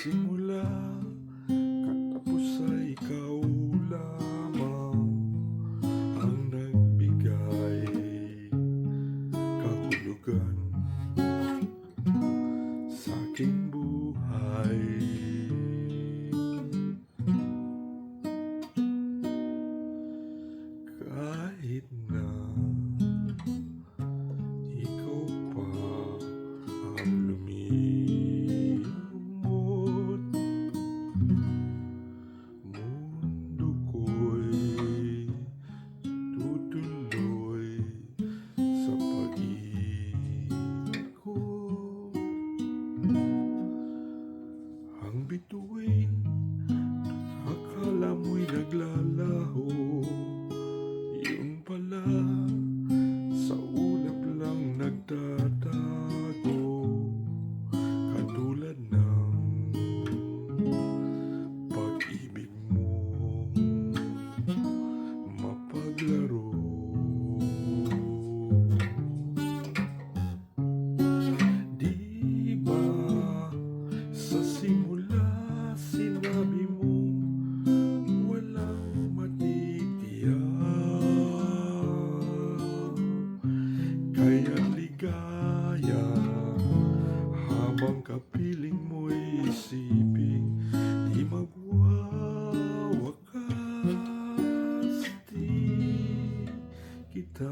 simula katapos ay ikaw lamang ang nagbigay kahulugan sa aking buhay. Kahit na ikaw pa ang lumimot, mundo ko'y tutuloy sa pag-ikot. Ang bituin, akala mo'y naglalaho, yun pala sa ulap lang nagtatago. Katulad ng pag-ibig mong mapaglaro. Di ba sa simula sinabi mong walang matitiyak, kaya ligaya habang kapiling mo'y isipin di magwawakas, di kita